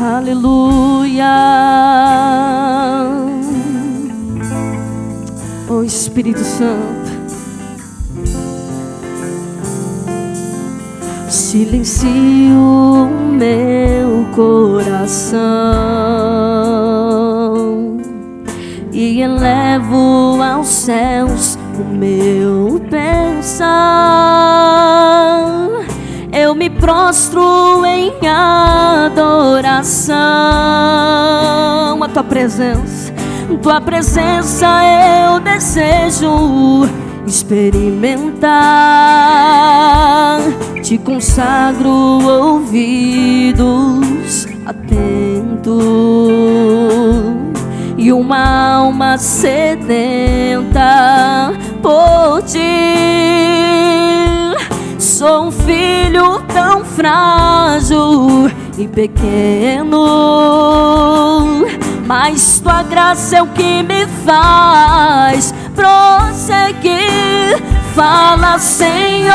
Aleluia. Oh Espírito Santo, silencio o meu coração e elevo aos céus o meu pensar. Eu me prostro em adoração a tua presença eu desejo experimentar. Te consagro ouvidos atentos e uma alma sedenta por ti. Sou um filho tão frágil e pequeno, mas tua graça é o que me faz prosseguir. Fala, Senhor,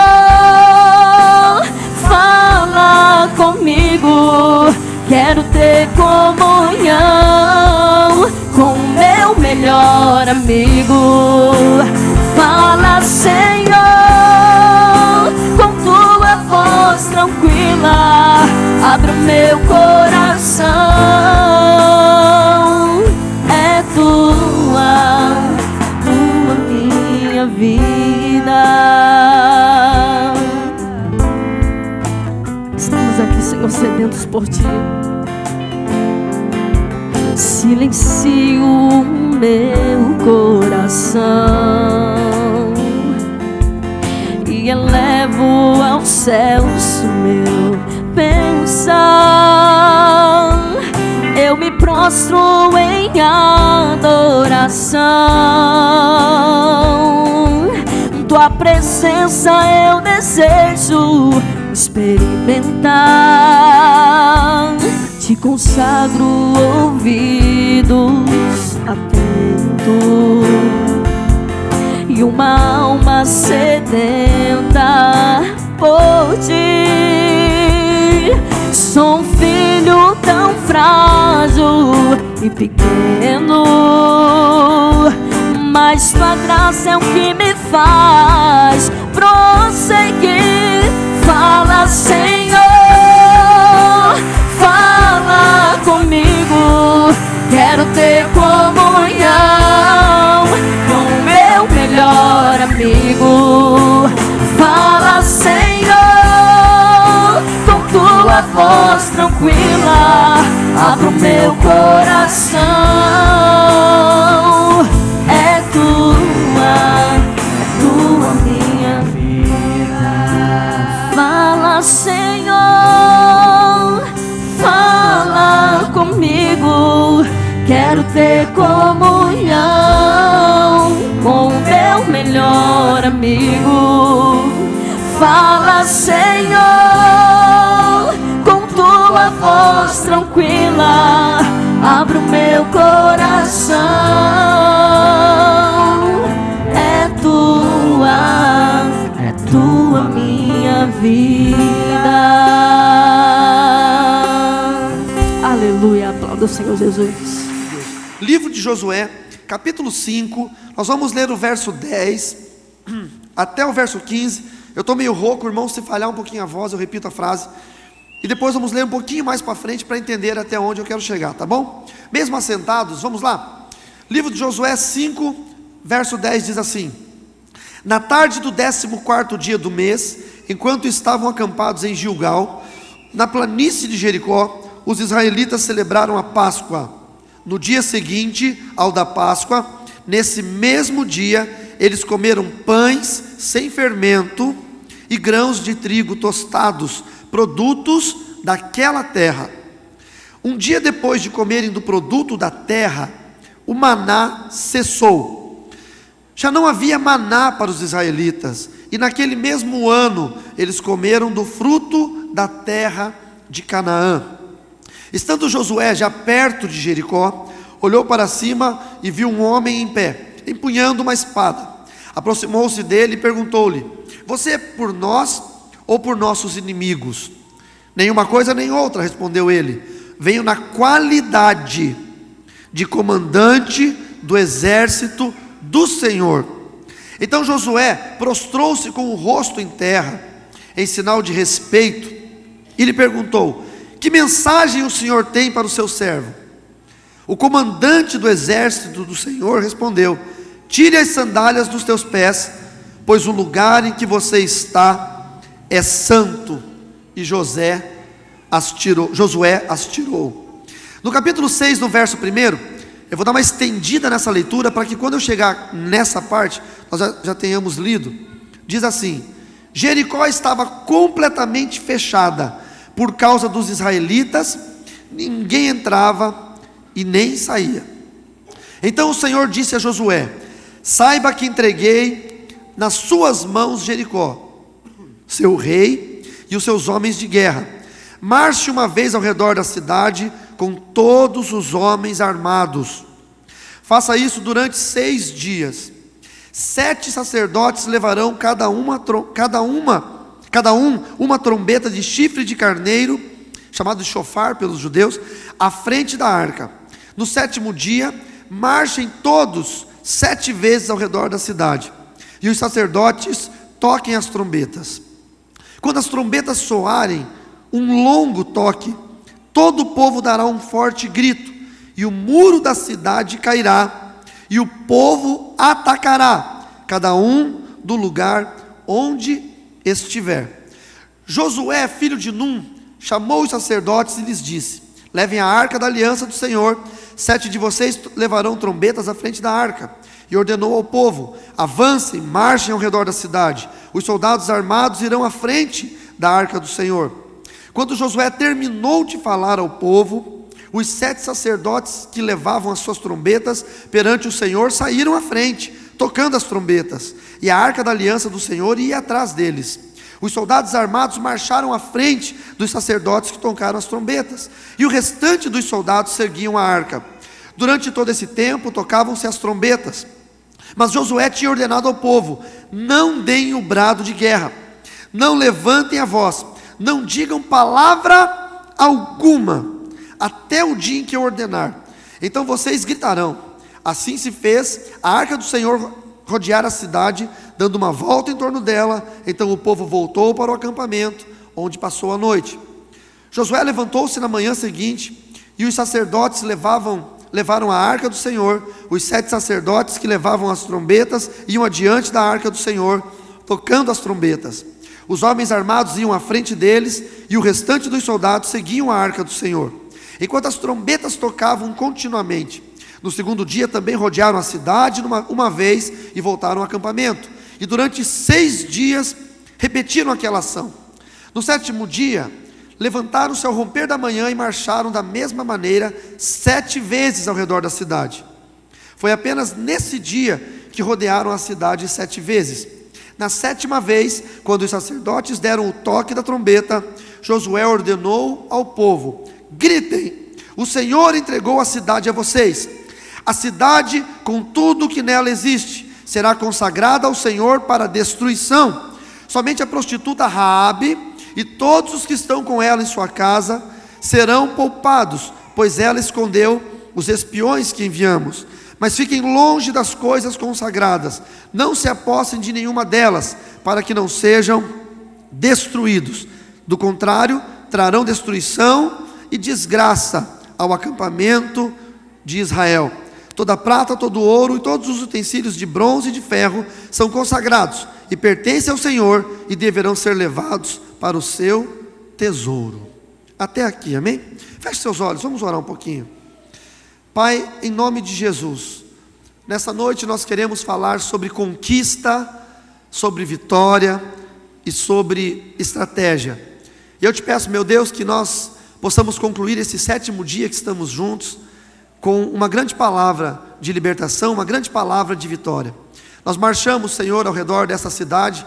fala comigo. Quero ter comunhão com o meu melhor amigo. Fala, Senhor, com tua voz tranquila, abre o meu coração. É tua minha vida. Estamos aqui, Senhor, sedentos por ti. Silencio o meu coração e elevo aos céus o meu pensar. Eu me prostro em adoração. Tua presença eu desejo experimentar. Te consagro ouvidos atentos e uma alma sedenta por ti. Sou um filho tão frágil e pequeno, mas tua graça é o que me faz prosseguir. Fala, Senhor, fala comigo. Quero ter comunhão com o meu melhor amigo. Fala, Senhor, com tua voz tranquila, abre o meu coração. É tua minha vida. Fala, Senhor, fala comigo. Quero ter comunhão com o meu melhor amigo. Fala, Senhor, com tua voz tranquila, abre o meu coração. É tua minha vida. Aleluia, aplauda o Senhor Jesus. Livro de Josué, capítulo 5, nós vamos ler o verso 10 até o verso 15. Eu estou meio rouco, irmão, se falhar um pouquinho a voz, eu repito a frase. E depois vamos ler um pouquinho mais para frente para entender até onde eu quero chegar, tá bom? Mesmo assentados, vamos lá. Livro de Josué 5, verso 10 diz assim: Na tarde do 14º dia do mês, enquanto estavam acampados em Gilgal, na planície de Jericó, os israelitas celebraram a Páscoa. No dia seguinte ao da Páscoa, nesse mesmo dia, eles comeram pães sem fermento e grãos de trigo tostados, produtos daquela terra. Um dia depois de comerem do produto da terra, o maná cessou. Já não havia maná para os israelitas, e naquele mesmo ano eles comeram do fruto da terra de Canaã. Estando Josué já perto de Jericó, olhou para cima e viu um homem em pé, empunhando uma espada. Aproximou-se dele e perguntou-lhe: Você é por nós ou por nossos inimigos? Nenhuma coisa nem outra, respondeu ele. veio na qualidade de comandante do exército do Senhor. Então Josué prostrou-se com o rosto em terra, em sinal de respeito, e lhe perguntou: que mensagem o Senhor tem para o seu servo? O comandante do exército do Senhor respondeu: tire as sandálias dos teus pés, pois o lugar em que você está é santo. E Josué as tirou. No capítulo 6, no verso 1, eu vou dar uma estendida nessa leitura, para que quando eu chegar nessa parte, nós já tenhamos lido. Diz assim: Jericó estava completamente fechada por causa dos israelitas, ninguém entrava e nem saía. Então o Senhor disse a Josué: saiba que entreguei nas suas mãos Jericó, seu rei e os seus homens de guerra. Marche uma vez ao redor da cidade com todos os homens armados. Faça isso durante 6 dias. 7 sacerdotes levarão cada um uma trombeta de chifre de carneiro, chamado de shofar pelos judeus, à frente da arca. No 7º dia, marchem todos 7 vezes ao redor da cidade, e os sacerdotes toquem as trombetas. Quando as trombetas soarem um longo toque, todo o povo dará um forte grito, e o muro da cidade cairá, e o povo atacará, cada um do lugar onde estiver. Josué, filho de Num, chamou os sacerdotes e lhes disse: levem a arca da aliança do Senhor. 7 de vocês levarão trombetas à frente da arca. E ordenou ao povo: avancem, marchem ao redor da cidade. Os soldados armados irão à frente da arca do Senhor. Quando Josué terminou de falar ao povo, os 7 sacerdotes que levavam as suas trombetas perante o Senhor saíram à frente, tocando as trombetas, e a arca da aliança do Senhor ia atrás deles. Os soldados armados marcharam à frente dos sacerdotes que tocaram as trombetas, e o restante dos soldados seguiam a arca. Durante todo esse tempo tocavam-se as trombetas, mas Josué tinha ordenado ao povo: não deem o brado de guerra, não levantem a voz, não digam palavra alguma, até o dia em que eu ordenar. Então vocês gritarão. Assim se fez. A arca do Senhor rodear a cidade, dando uma volta em torno dela. Então o povo voltou para o acampamento, onde passou a noite. Josué levantou-se na manhã seguinte, e os sacerdotes levaram a arca do Senhor. Os 7 sacerdotes que levavam as trombetas iam adiante da arca do Senhor, tocando as trombetas. Os homens armados iam à frente deles, e o restante dos soldados seguiam a arca do Senhor, enquanto as trombetas tocavam continuamente. No 2º dia também rodearam a cidade uma vez e voltaram ao acampamento. E durante 6 dias repetiram aquela ação. No 7º dia, levantaram-se ao romper da manhã e marcharam da mesma maneira 7 vezes ao redor da cidade. Foi apenas nesse dia que rodearam a cidade 7 vezes. Na 7ª vez, quando os sacerdotes deram o toque da trombeta, Josué ordenou ao povo: gritem, o Senhor entregou a cidade a vocês. A cidade, com tudo o que nela existe, será consagrada ao Senhor para destruição. Somente a prostituta Raabe e todos os que estão com ela em sua casa serão poupados, pois ela escondeu os espiões que enviamos. Mas fiquem longe das coisas consagradas, não se apossem de nenhuma delas, para que não sejam destruídos. Do contrário, trarão destruição e desgraça ao acampamento de Israel. Toda prata, todo ouro e todos os utensílios de bronze e de ferro são consagrados e pertencem ao Senhor, e deverão ser levados para o seu tesouro. Até aqui, amém? Feche seus olhos, vamos orar um pouquinho. Pai, em nome de Jesus, nessa noite nós queremos falar sobre conquista, sobre vitória e sobre estratégia. E eu te peço, meu Deus, que nós possamos concluir esse 7º dia que estamos juntos com uma grande palavra de libertação, uma grande palavra de vitória. Nós marchamos, Senhor, ao redor dessa cidade,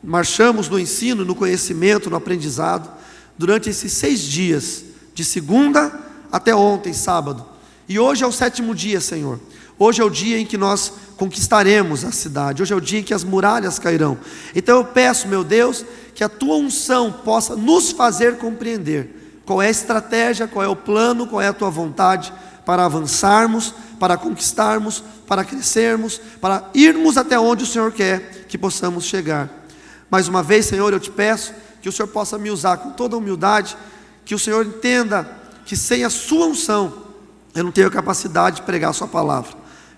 marchamos no ensino, no conhecimento, no aprendizado, durante esses 6 dias, de segunda até ontem, sábado. E hoje é o 7º dia, Senhor. Hoje é o dia em que nós conquistaremos a cidade. Hoje é o dia em que as muralhas cairão. Então eu peço, meu Deus, que a Tua unção possa nos fazer compreender qual é a estratégia, qual é o plano, qual é a tua vontade para avançarmos, para conquistarmos, para crescermos, para irmos até onde o Senhor quer que possamos chegar. Mais uma vez, Senhor, eu te peço que o Senhor possa me usar com toda a humildade, que o Senhor entenda que sem a sua unção eu não tenho capacidade de pregar a sua palavra.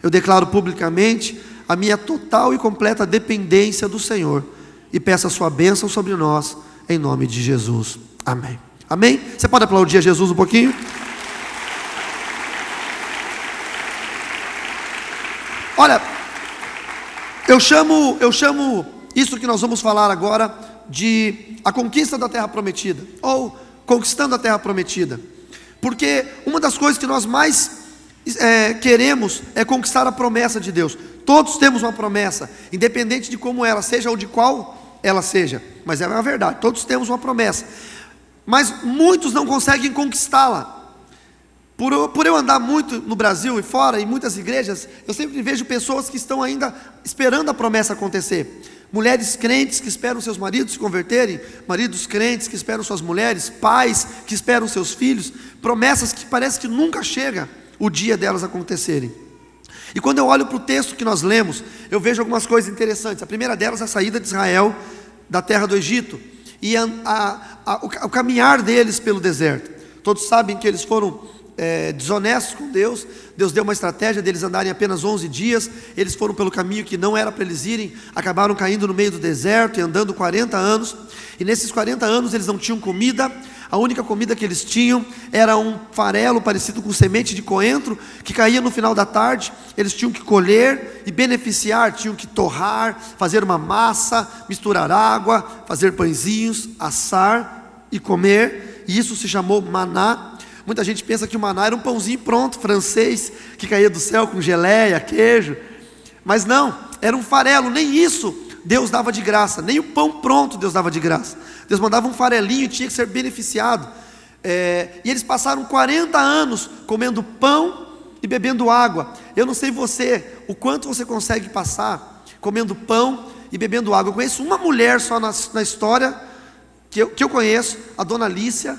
Eu declaro publicamente a minha total e completa dependência do Senhor e peço a sua bênção sobre nós, em nome de Jesus. Amém. Amém? Você pode aplaudir a Jesus um pouquinho? Olha, eu chamo isso que nós vamos falar agora de a conquista da terra prometida, ou conquistando a terra prometida, porque uma das coisas que nós mais queremos é conquistar a promessa de Deus. Todos temos uma promessa, independente de como ela seja ou de qual ela seja, mas é a verdade, todos temos uma promessa, mas muitos não conseguem conquistá-la. Por eu andar muito no Brasil e fora, em muitas igrejas, eu sempre vejo pessoas que estão ainda esperando a promessa acontecer. Mulheres crentes que esperam seus maridos se converterem, maridos crentes que esperam suas mulheres, pais que esperam seus filhos, promessas que parece que nunca chega o dia delas acontecerem. E quando eu olho para o texto que nós lemos, eu vejo algumas coisas interessantes. A primeira delas é a saída de Israel da terra do Egito e o caminhar deles pelo deserto. Todos sabem que eles foram desonestos com Deus. Deus deu uma estratégia deles andarem apenas 11 dias, eles foram pelo caminho que não era para eles irem, acabaram caindo no meio do deserto e andando 40 anos, e nesses 40 anos eles não tinham comida. A única comida que eles tinham era um farelo parecido com semente de coentro, que caía no final da tarde. Eles tinham que colher e beneficiar, tinham que torrar, fazer uma massa, misturar água, fazer pãezinhos, assar e comer, e isso se chamou maná. Muita gente pensa que o maná era um pãozinho pronto, francês, que caía do céu com geleia, queijo, mas não, era um farelo. Nem isso Deus dava de graça, nem o pão pronto Deus dava de graça. Deus mandava um farelinho e tinha que ser beneficiado. E eles passaram 40 anos comendo pão e bebendo água. Eu não sei você, o quanto você consegue passar comendo pão e bebendo água. Eu conheço uma mulher só na história que eu conheço, a dona Lícia,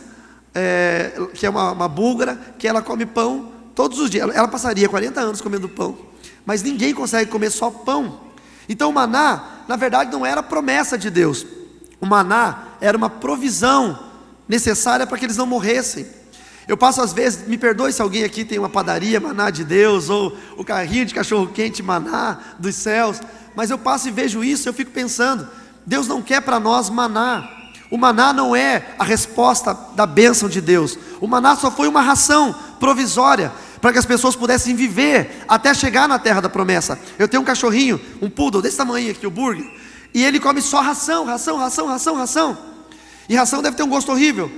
que é uma búlgara, que ela come pão todos os dias. Ela passaria 40 anos comendo pão, mas ninguém consegue comer só pão. Então o maná, na verdade, não era promessa de Deus. O maná era uma provisão necessária para que eles não morressem. Eu passo às vezes, me perdoe se alguém aqui tem uma padaria maná de Deus, ou o carrinho de cachorro quente maná dos céus, mas eu passo e vejo isso, eu fico pensando, Deus não quer para nós maná. O maná não é a resposta da bênção de Deus. O maná só foi uma ração provisória para que as pessoas pudessem viver até chegar na terra da promessa. Eu tenho um cachorrinho, um poodle desse tamanho aqui, o Burger, e ele come só ração. E ração deve ter um gosto horrível.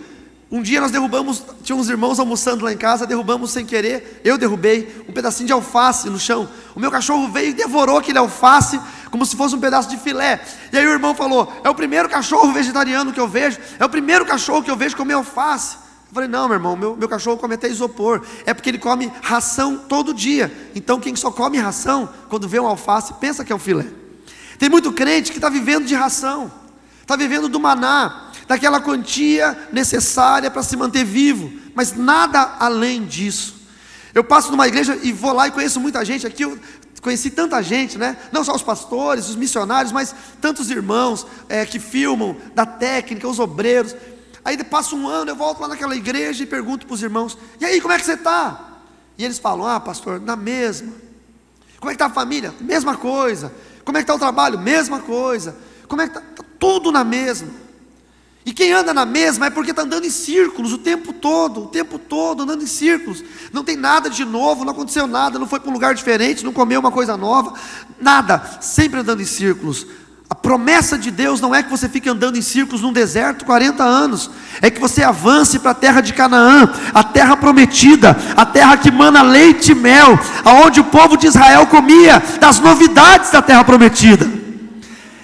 Um dia nós derrubamos, tinha uns irmãos almoçando lá em casa, derrubamos sem querer, eu derrubei um pedacinho de alface no chão. O meu cachorro veio e devorou aquele alface como se fosse um pedaço de filé. E aí o irmão falou: é o primeiro cachorro vegetariano que eu vejo, é o primeiro cachorro que eu vejo comer alface. Eu falei: não, meu irmão, meu cachorro come até isopor. É porque ele come ração todo dia. Então quem só come ração, quando vê um alface, pensa que é um filé. Tem muito crente que está vivendo de ração, está vivendo do maná, daquela quantia necessária para se manter vivo, mas nada além disso. Eu passo numa igreja e vou lá e conheço muita gente. Aqui eu conheci tanta gente, né? Não só os pastores, os missionários, mas tantos irmãos que filmam, da técnica, os obreiros. Aí passa um ano, eu volto lá naquela igreja e pergunto para os irmãos: e aí, como é que você está? E eles falam: ah, pastor, na mesma. Como é que está a família? Mesma coisa. Como é que está o trabalho? Mesma coisa. Como é que está? Tá tudo na mesma. E quem anda na mesma é porque está andando em círculos o tempo todo andando em círculos. Não tem nada de novo, não aconteceu nada, não foi para um lugar diferente, não comeu uma coisa nova, nada, sempre andando em círculos. A promessa de Deus não é que você fique andando em círculos num deserto 40 anos, é que você avance para a terra de Canaã, a terra prometida, a terra que mana leite e mel, aonde o povo de Israel comia das novidades da terra prometida,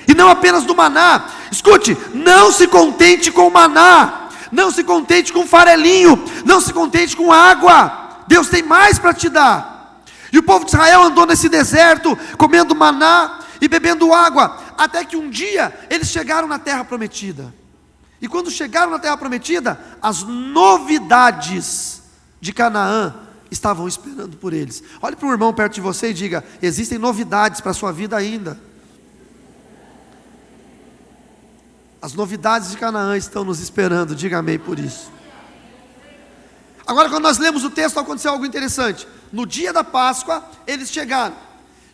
e não apenas do maná. Escute, não se contente com o maná, não se contente com farelinho, não se contente com água. Deus tem mais para te dar. E o povo de Israel andou nesse deserto, comendo maná e bebendo água, até que um dia eles chegaram na terra prometida. E quando chegaram na terra prometida, as novidades de Canaã estavam esperando por eles. Olhe para o irmão perto de você e diga: existem novidades para a sua vida ainda. As novidades de Canaã estão nos esperando, diga amém por isso. Agora, quando nós lemos o texto, aconteceu algo interessante. No dia da Páscoa, eles chegaram.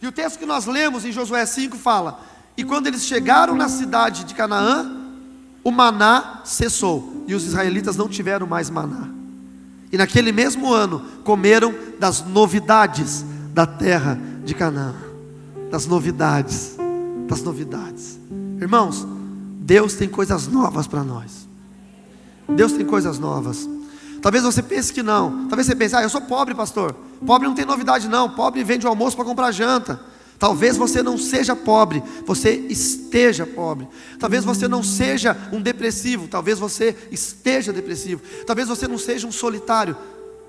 E o texto que nós lemos em Josué 5 fala: e quando eles chegaram na cidade de Canaã, o maná cessou, e os israelitas não tiveram mais maná. E naquele mesmo ano, comeram das novidades da terra de Canaã. Das novidades. Irmãos, Deus tem coisas novas para nós. Deus tem coisas novas. Talvez você pense que não. Talvez você pense: eu sou pobre, pastor. Pobre não tem novidade não. Pobre vende o almoço para comprar janta. Talvez você não seja pobre, você esteja pobre. Talvez você não seja um depressivo, talvez você esteja depressivo. Talvez você não seja um solitário,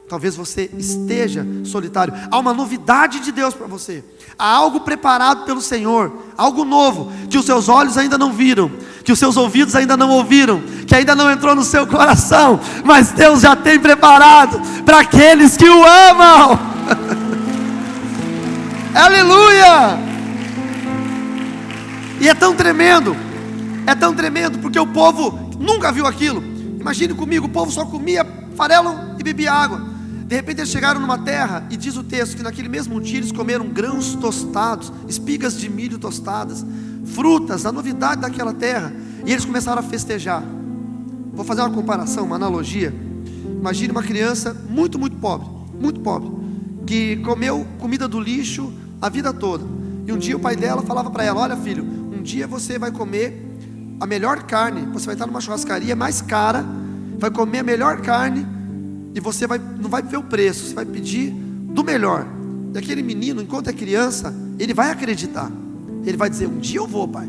talvez você esteja solitário. Há uma novidade de Deus para você. Há algo preparado pelo Senhor, algo novo, que os seus olhos ainda não viram, que os seus ouvidos ainda não ouviram, que ainda não entrou no seu coração, mas Deus já tem preparado para aqueles que o amam. Aleluia! E é tão tremendo, porque o povo nunca viu aquilo. Imagine comigo, o povo só comia farelo e bebia água. De repente eles chegaram numa terra, e diz o texto que naquele mesmo dia eles comeram grãos tostados, espigas de milho tostadas, frutas, a novidade daquela terra. E eles começaram a festejar. Vou fazer uma comparação, uma analogia. Imagine uma criança muito pobre, que comeu comida do lixo a vida toda. E um dia o pai dela falava para ela: olha filho, um dia você vai comer a melhor carne. Você vai estar numa churrascaria mais cara, vai comer a melhor carne, e você não vai ver o preço, você vai pedir do melhor. E aquele menino, enquanto é criança, ele vai acreditar. Ele vai dizer: um dia eu vou, pai.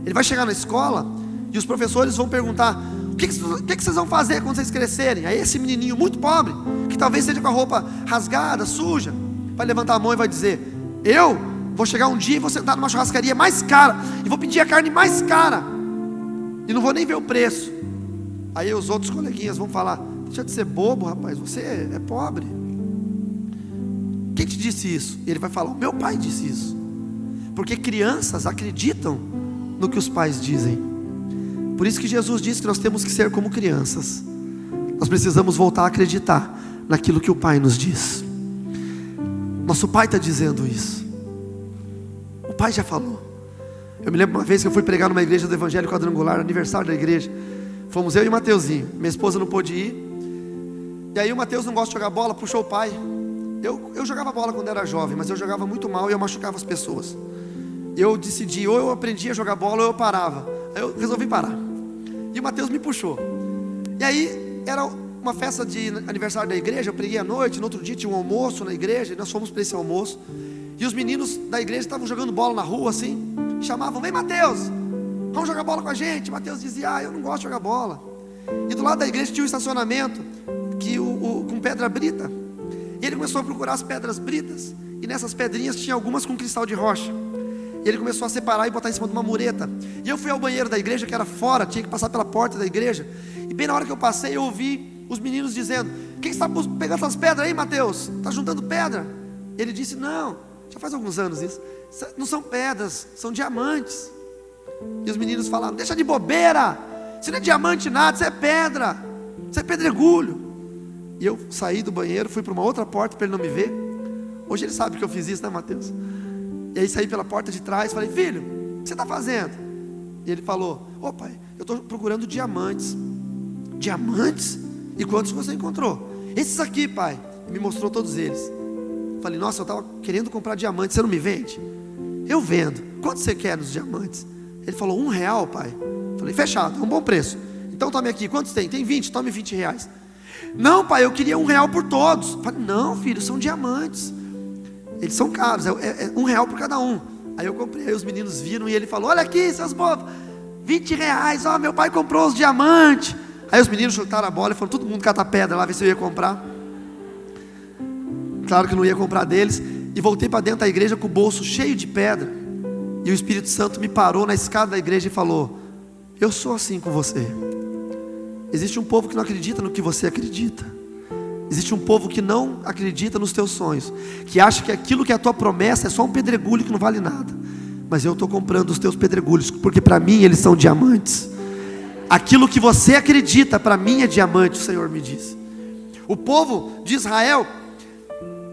Ele vai chegar na escola e os professores vão perguntar: o que vocês vão fazer quando vocês crescerem? Aí esse menininho muito pobre, que talvez seja com a roupa rasgada, suja, vai levantar a mão e vai dizer: eu vou chegar um dia e vou sentar numa churrascaria mais cara, e vou pedir a carne mais cara, e não vou nem ver o preço. Aí os outros coleguinhas vão falar: deixa de ser bobo, rapaz, você é pobre. Quem te disse isso? E ele vai falar: o meu pai disse isso. Porque crianças acreditam no que os pais dizem. Por isso que Jesus disse que nós temos que ser como crianças. Nós precisamos voltar a acreditar naquilo que o pai nos diz. Nosso pai está dizendo isso. O pai já falou. Eu me lembro uma vez que eu fui pregar numa igreja do Evangelho Quadrangular, aniversário da igreja. Fomos eu e o Mateuzinho. Minha esposa não pôde ir. E aí o Mateus não gosta de jogar bola, puxou o pai. Eu jogava bola quando era jovem, mas eu jogava muito mal e eu machucava as pessoas. Eu decidi, ou eu aprendia a jogar bola ou eu parava. Aí eu resolvi parar. E o Mateus me puxou. E aí era uma festa de aniversário da igreja. Eu preguei à noite, no outro dia tinha um almoço na igreja, e nós fomos para esse almoço. E os meninos da igreja estavam jogando bola na rua assim, chamavam: vem Mateus, vamos jogar bola com a gente. Mateus dizia: eu não gosto de jogar bola. E do lado da igreja tinha um estacionamento com pedra brita. E ele começou a procurar as pedras britas, e nessas pedrinhas tinha algumas com cristal de rocha. E ele começou a separar e botar em cima de uma mureta. E eu fui ao banheiro da igreja, que era fora, tinha que passar pela porta da igreja. E bem na hora que eu passei, eu ouvi os meninos dizendo: quem está pegando essas pedras aí, Mateus? Está juntando pedra? Ele disse: não, já faz alguns anos isso. Não são pedras, são diamantes. E os meninos falaram: deixa de bobeira, isso não é diamante nada, isso é pedra, isso é pedregulho. E eu saí do banheiro, fui para uma outra porta para ele não me ver. Hoje ele sabe que eu fiz isso, né, Mateus? E aí saí pela porta de trás, falei: filho, o que você está fazendo? E ele falou: ô pai, eu estou procurando diamantes. Diamantes? E quantos você encontrou? Esses aqui, pai. E me mostrou todos eles. Falei: nossa, eu estava querendo comprar diamantes, você não me vende? Eu vendo. Quanto você quer nos diamantes? Ele falou: R$1, pai. Falei: fechado, é um bom preço. Então tome aqui, quantos tem? Tem 20, tome R$20. Não, pai, eu queria R$1 por todos. Falei: não, filho, são diamantes, eles são caros, é R$1 por cada um. Aí eu comprei, aí os meninos viram e ele falou: olha aqui, seus bobos, R$20, ó, meu pai comprou os diamantes. Aí os meninos chutaram a bola e foram todo mundo catar pedra lá, ver se eu ia comprar. Claro que não ia comprar deles. E voltei para dentro da igreja com o bolso cheio de pedra. E o Espírito Santo me parou na escada da igreja e falou: eu sou assim com você. Existe um povo que não acredita no que você acredita. Existe um povo que não acredita nos teus sonhos, que acha que aquilo que é a tua promessa é só um pedregulho que não vale nada. Mas eu estou comprando os teus pedregulhos, porque para mim eles são diamantes. Aquilo que você acredita, para mim é diamante, o Senhor me diz. O povo de Israel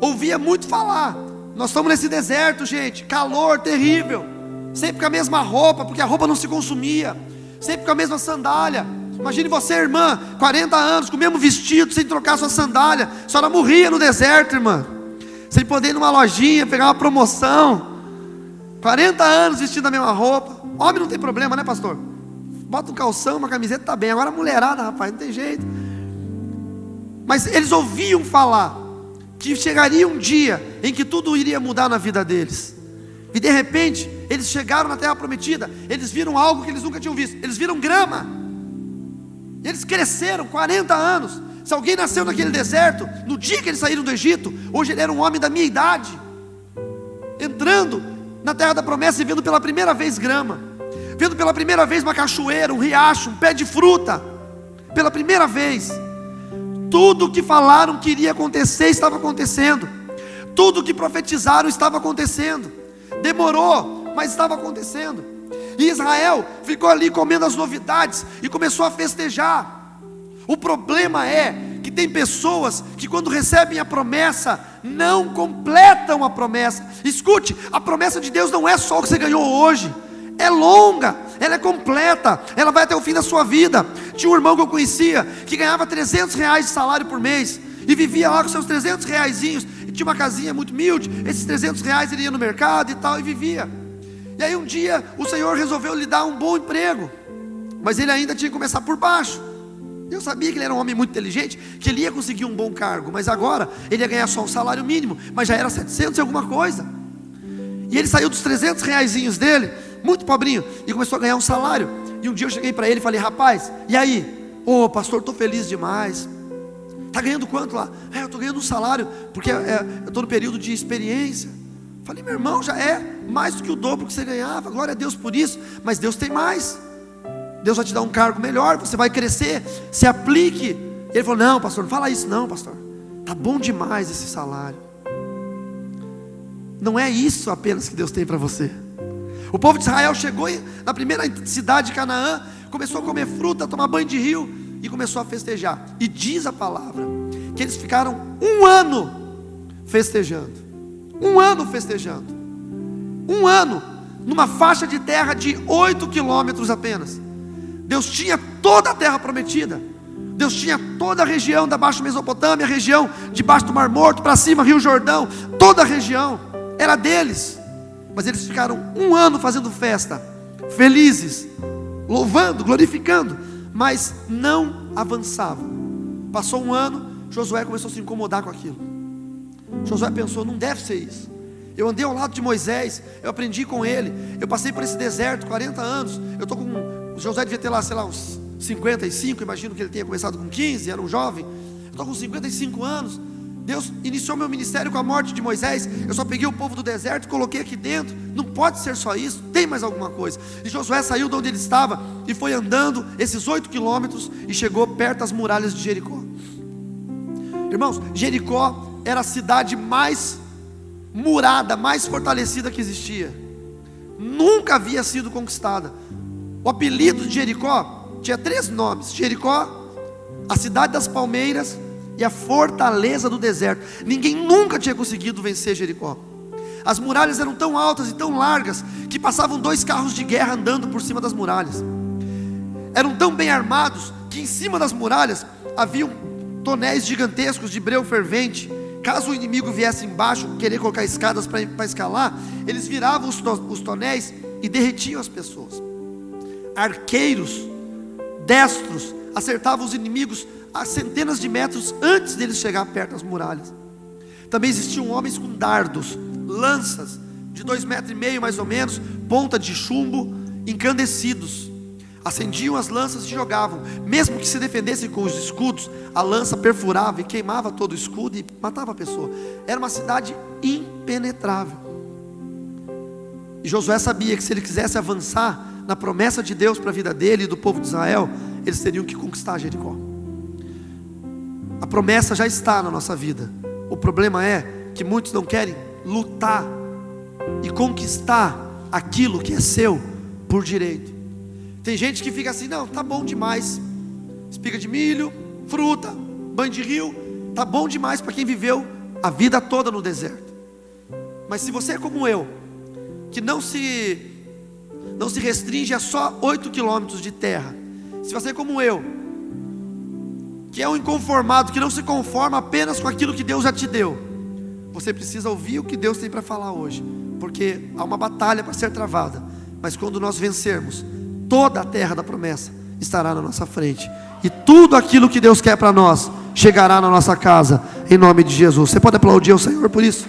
ouvia muito falar: nós estamos nesse deserto, gente, calor terrível, sempre com a mesma roupa, porque a roupa não se consumia, sempre com a mesma sandália. Imagine você, irmã, 40 anos, com o mesmo vestido, sem trocar sua sandália. A senhora morria no deserto, irmã, sem poder ir numa lojinha, pegar uma promoção. 40 anos vestindo a mesma roupa. Homem não tem problema, né, pastor? Bota um calção, uma camiseta, tá bem. Agora a mulherada, rapaz, não tem jeito. Mas eles ouviam falar que chegaria um dia em que tudo iria mudar na vida deles. E de repente, eles chegaram na terra prometida. Eles viram algo que eles nunca tinham visto. Eles viram grama. Eles cresceram 40 anos. Se alguém nasceu naquele deserto, no dia que eles saíram do Egito, hoje ele era um homem da minha idade, entrando na terra da promessa e vendo pela primeira vez grama, vendo pela primeira vez uma cachoeira, um riacho, um pé de fruta. Pela primeira vez. Tudo o que falaram que iria acontecer estava acontecendo. Tudo o que profetizaram estava acontecendo. Demorou, mas estava acontecendo. E Israel ficou ali comendo as novidades e começou a festejar. O problema é que tem pessoas que quando recebem a promessa, não completam a promessa. Escute, a promessa de Deus não é só o que você ganhou hoje. É longa, ela é completa, ela vai até o fim da sua vida. Tinha um irmão que eu conhecia, que ganhava R$300 de salário por mês, e vivia lá com seus R$300, e tinha uma casinha muito humilde. Esses R$300 ele ia no mercado e tal, e vivia. E aí um dia o Senhor resolveu lhe dar um bom emprego, mas ele ainda tinha que começar por baixo. Eu sabia que ele era um homem muito inteligente, que ele ia conseguir um bom cargo, mas agora ele ia ganhar só um salário mínimo, mas já era 700 e alguma coisa. E ele saiu dos R$300 dele, muito pobrinho, e começou a ganhar um salário. E um dia eu cheguei para ele e falei: rapaz, e aí? Ô pastor, estou feliz demais. Está ganhando quanto lá? Eu estou ganhando um salário, porque eu estou no período de experiência. Falei: meu irmão, já é mais do que o dobro que você ganhava, glória a Deus por isso. Mas Deus tem mais, Deus vai te dar um cargo melhor, você vai crescer, se aplique. Ele falou: não pastor, não fala isso não pastor, está bom demais esse salário. Não é isso apenas que Deus tem para você. O povo de Israel chegou na primeira cidade de Canaã, começou a comer fruta, tomar banho de rio, e começou a festejar. E diz a palavra que eles ficaram um ano festejando. Um ano festejando. Um ano, numa faixa de terra de 8 quilômetros apenas. Deus tinha toda a terra prometida. Deus tinha toda a região da Baixa Mesopotâmia, a região debaixo do Mar Morto, para cima, Rio Jordão. Toda a região era deles. Mas eles ficaram um ano fazendo festa, felizes, louvando, glorificando, mas não avançavam. Passou um ano, Josué começou a se incomodar com aquilo. Josué pensou: não deve ser isso. Eu andei ao lado de Moisés, eu aprendi com ele, eu passei por esse deserto 40 anos. Eu estou com, Josué devia ter lá, sei lá, uns 55, imagino que ele tenha começado com 15, era um jovem. Eu estou com 55 anos. Deus iniciou meu ministério com a morte de Moisés. Eu só peguei o povo do deserto e coloquei aqui dentro. Não pode ser só isso, tem mais alguma coisa. E Josué saiu de onde ele estava e foi andando esses 8 quilômetros e chegou perto das muralhas de Jericó. Irmãos, Jericó era a cidade mais murada, mais fortalecida que existia. Nunca havia sido conquistada. O apelido de Jericó tinha 3 nomes: Jericó, a cidade das palmeiras e a fortaleza do deserto. Ninguém nunca tinha conseguido vencer Jericó. As muralhas eram tão altas e tão largas que passavam 2 carros de guerra andando por cima das muralhas. Eram tão bem armados que em cima das muralhas haviam tonéis gigantescos de breu fervente. Caso o inimigo viesse embaixo querer colocar escadas para escalar, eles viravam os tonéis e derretiam as pessoas. Arqueiros destros acertavam os inimigos a centenas de metros antes deles chegar perto das muralhas. Também existiam homens com dardos, lanças de 2,5 metros mais ou menos, ponta de chumbo, incandescidos. Acendiam as lanças e jogavam. Mesmo que se defendessem com os escudos, a lança perfurava e queimava todo o escudo e matava a pessoa. Era uma cidade impenetrável. E Josué sabia que se ele quisesse avançar, na promessa de Deus para a vida dele e do povo de Israel, eles teriam que conquistar Jericó. A promessa já está na nossa vida. O problema é que muitos não querem lutar e conquistar aquilo que é seu por direito. Tem gente que fica assim: não, tá bom demais, espiga de milho, fruta, banho de rio, tá bom demais para quem viveu a vida toda no deserto. Mas se você é como eu, que não se restringe a só 8 quilômetros de terra, se você é como eu, que é um inconformado, que não se conforma apenas com aquilo que Deus já te deu, você precisa ouvir o que Deus tem para falar hoje, porque há uma batalha para ser travada, mas quando nós vencermos, toda a terra da promessa estará na nossa frente, e tudo aquilo que Deus quer para nós chegará na nossa casa, em nome de Jesus. Você pode aplaudir ao Senhor por isso?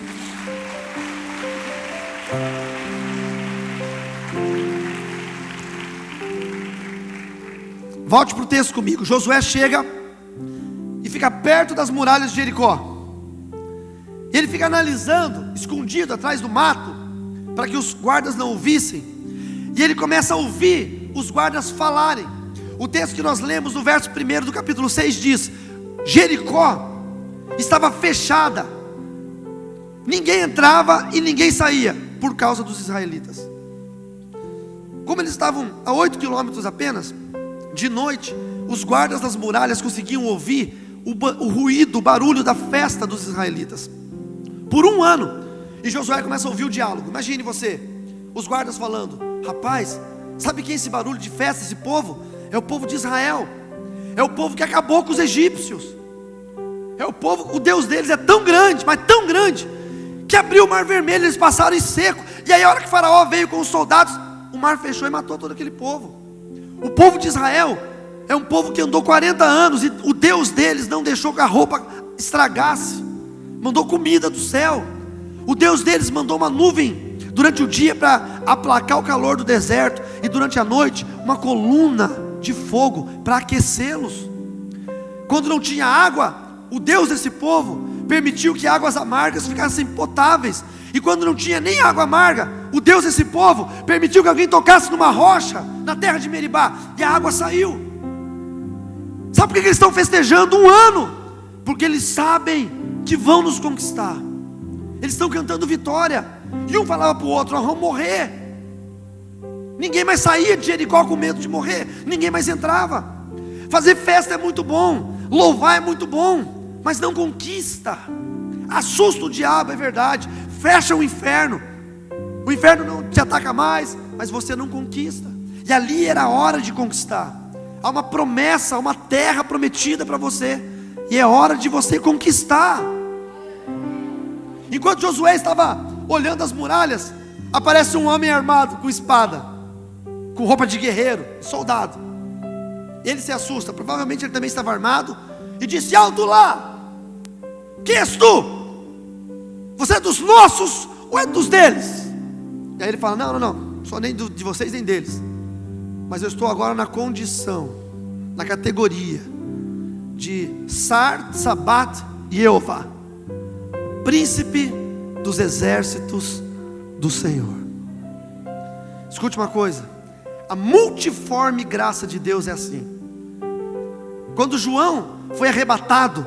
Volte para o texto comigo. Josué chega e fica perto das muralhas de Jericó. Ele fica analisando, escondido atrás do mato, para que os guardas não o vissem. E ele começa a ouvir os guardas falarem. O texto que nós lemos no verso 1 do capítulo 6 diz: Jericó estava fechada, ninguém entrava e ninguém saía, por causa dos israelitas. Como eles estavam a 8 quilômetros apenas, de noite, os guardas das muralhas conseguiam ouvir o ruído, o barulho da festa dos israelitas, por um ano. E Josué começa a ouvir o diálogo. Imagine você, os guardas falando: rapaz, sabe quem é esse barulho de festa, esse povo? É o povo de Israel, é o povo que acabou com os egípcios, é o povo, o Deus deles é tão grande, mas tão grande, que abriu o mar vermelho, eles passaram em seco. E aí a hora que Faraó veio com os soldados, o mar fechou e matou todo aquele povo. O povo de Israel é um povo que andou 40 anos, e o Deus deles não deixou que a roupa estragasse, mandou comida do céu. O Deus deles mandou uma nuvem durante o dia para aplacar o calor do deserto, e durante a noite uma coluna de fogo para aquecê-los. Quando não tinha água, o Deus desse povo permitiu que águas amargas ficassem potáveis. E quando não tinha nem água amarga, o Deus desse povo permitiu que alguém tocasse numa rocha na terra de Meribá, e a água saiu. Sabe por que eles estão festejando um ano? Porque eles sabem que vão nos conquistar. Eles estão cantando vitória. E um falava para o outro: nós vamos morrer. Ninguém mais saía de Jericó com medo de morrer, ninguém mais entrava. Fazer festa é muito bom, louvar é muito bom, mas não conquista. Assusta o diabo, é verdade, fecha o inferno não te ataca mais, mas você não conquista. E ali era a hora de conquistar. Há uma promessa, uma terra prometida para você, e é hora de você conquistar. Enquanto Josué estava olhando as muralhas, aparece um homem armado com espada, com roupa de guerreiro, soldado. Ele se assusta, provavelmente ele também estava armado, e disse: alto lá, quem és tu? Você é dos nossos ou é dos deles? E aí ele fala: não, sou nem de vocês nem deles, mas eu estou agora na condição, na categoria de Sar, Sabat e Jeová, príncipe dos exércitos do Senhor. Escute uma coisa, a multiforme graça de Deus é assim. Quando João foi arrebatado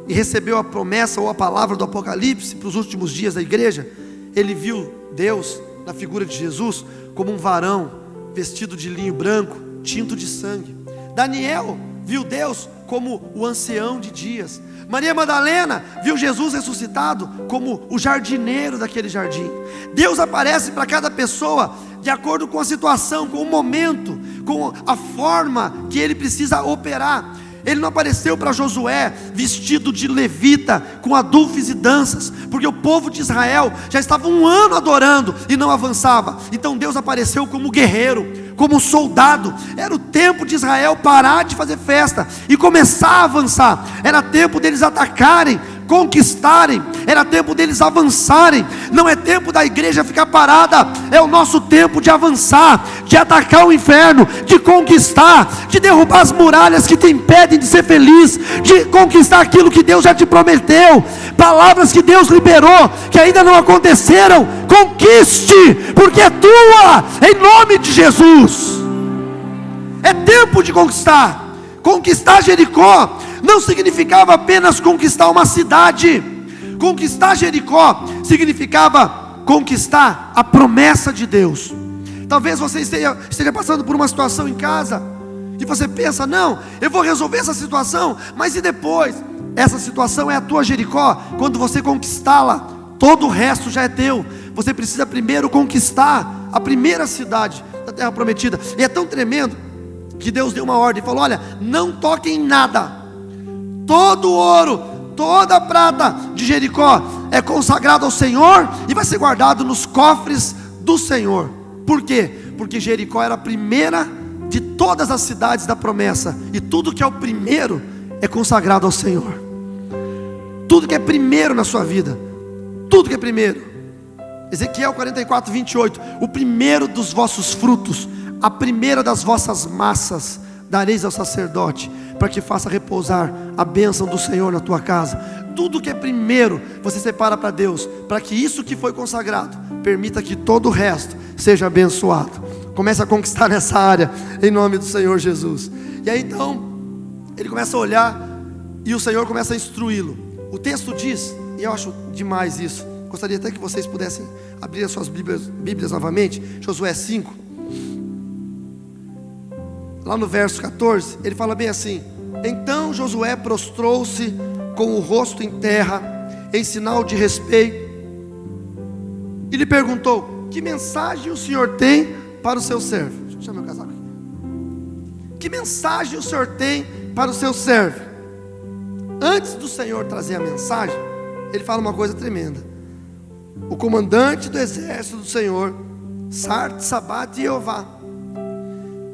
e recebeu a promessa ou a palavra do Apocalipse para os últimos dias da igreja, ele viu Deus na figura de Jesus como um varão vestido de linho branco, tinto de sangue. Daniel viu Deus como o ancião de dias. Maria Madalena viu Jesus ressuscitado como o jardineiro daquele jardim. Deus aparece para cada pessoa de acordo com a situação, com o momento, com a forma que ele precisa operar. Ele não apareceu para Josué vestido de levita, com adufes e danças, porque o povo de Israel já estava um ano adorando e não avançava. Então Deus apareceu como guerreiro, como soldado. Era o tempo de Israel parar de fazer festa e começar a avançar. Era tempo deles atacarem conquistarem, era tempo deles avançarem. Não é tempo da igreja ficar parada, é o nosso tempo de avançar, de atacar o inferno, de conquistar, de derrubar as muralhas que te impedem de ser feliz, de conquistar aquilo que Deus já te prometeu, palavras que Deus liberou, que ainda não aconteceram. Conquiste, porque é tua, em nome de Jesus. É tempo de conquistar. Conquistar Jericó não significava apenas conquistar uma cidade. Conquistar Jericó significava conquistar a promessa de Deus. Talvez você esteja passando por uma situação em casa e você pensa: não, eu vou resolver essa situação, mas e depois? Essa situação é a tua Jericó. Quando você conquistá-la, todo o resto já é teu. Você precisa primeiro conquistar a primeira cidade da terra prometida. E é tão tremendo que Deus deu uma ordem, falou: olha, não toquem em nada. Todo o ouro, toda a prata de Jericó é consagrado ao Senhor e vai ser guardado nos cofres do Senhor. Por quê? Porque Jericó era a primeira de todas as cidades da promessa, e tudo que é o primeiro é consagrado ao Senhor. Tudo que é primeiro na sua vida, tudo que é primeiro. Ezequiel 44, 28: o primeiro dos vossos frutos, a primeira das vossas massas, dareis ao sacerdote, para que faça repousar a bênção do Senhor na tua casa. Tudo que é primeiro, você separa para Deus, para que isso que foi consagrado, permita que todo o resto seja abençoado. Comece a conquistar nessa área, em nome do Senhor Jesus. E aí então, ele começa a olhar, e o Senhor começa a instruí-lo. O texto diz, e eu acho demais isso, gostaria até que vocês pudessem abrir as suas Bíblias novamente, Josué 5, lá no verso 14, ele fala bem assim: então Josué prostrou-se com o rosto em terra, em sinal de respeito, e lhe perguntou: que mensagem o Senhor tem para o seu servo? Deixa eu tirar meu casaco aqui. Que mensagem o Senhor tem para o seu servo? Antes do Senhor trazer a mensagem, ele fala uma coisa tremenda: o comandante do exército do Senhor, Sar-Sabat Jeová,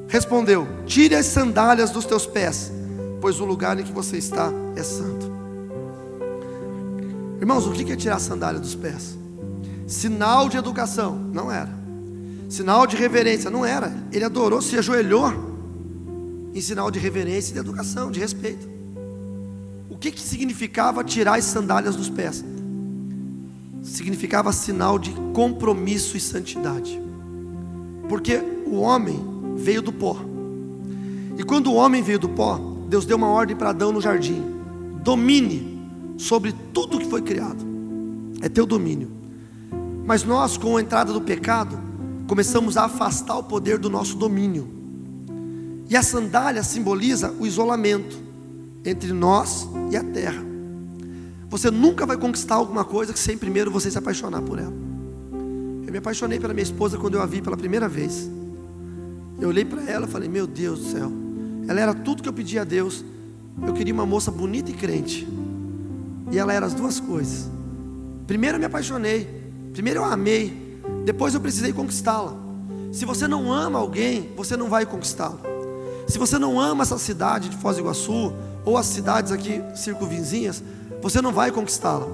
respondeu: tire as sandálias dos teus pés, pois o lugar em que você está é santo. Irmãos, o que é tirar a sandália dos pés? Sinal de educação? Não era. Sinal de reverência? Não era. Ele adorou, se ajoelhou em sinal de reverência, de educação, de respeito. O que significava tirar as sandálias dos pés? Significava sinal de compromisso e santidade. Porque o homem veio do pó, e quando o homem veio do pó, Deus deu uma ordem para Adão no jardim: domine sobre tudo que foi criado, é teu domínio. Mas nós, com a entrada do pecado, começamos a afastar o poder do nosso domínio, e a sandália simboliza o isolamento entre nós e a terra. Você nunca vai conquistar alguma coisa que sem primeiro você se apaixonar por ela. Eu me apaixonei pela minha esposa quando eu a vi pela primeira vez. Eu olhei para ela e falei: meu Deus do céu, ela era tudo que eu pedia a Deus. Eu queria uma moça bonita e crente, e ela era as duas coisas. Primeiro eu me apaixonei, primeiro eu a amei, depois eu precisei conquistá-la. Se você não ama alguém, você não vai conquistá-la. Se você não ama essa cidade de Foz do Iguaçu, ou as cidades aqui circunvizinhas, você não vai conquistá-la.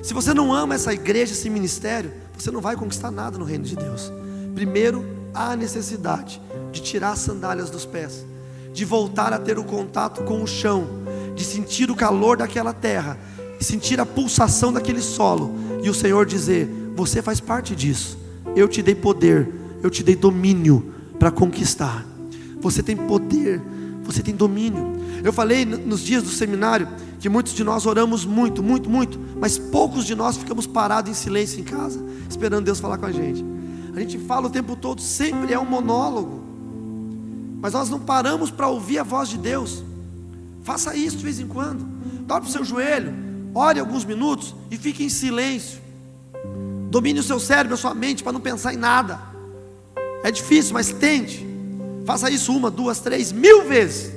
Se você não ama essa igreja, esse ministério, você não vai conquistar nada no reino de Deus. Primeiro, há a necessidade de tirar as sandálias dos pés, de voltar a ter o contato com o chão, de sentir o calor daquela terra, sentir a pulsação daquele solo, e o Senhor dizer: você faz parte disso, eu te dei poder, eu te dei domínio para conquistar. Você tem poder, você tem domínio. Eu falei nos dias do seminário que muitos de nós oramos muito, muito, muito, mas poucos de nós ficamos parados em silêncio em casa, esperando Deus falar com a gente. A gente fala o tempo todo, sempre é um monólogo, mas nós não paramos para ouvir a voz de Deus. Faça isso de vez em quando. Dobre o seu joelho, ore alguns minutos e fique em silêncio. Domine o seu cérebro, a sua mente, para não pensar em nada. É difícil, mas tente. Faça isso 1, 2, 3, 1000 vezes,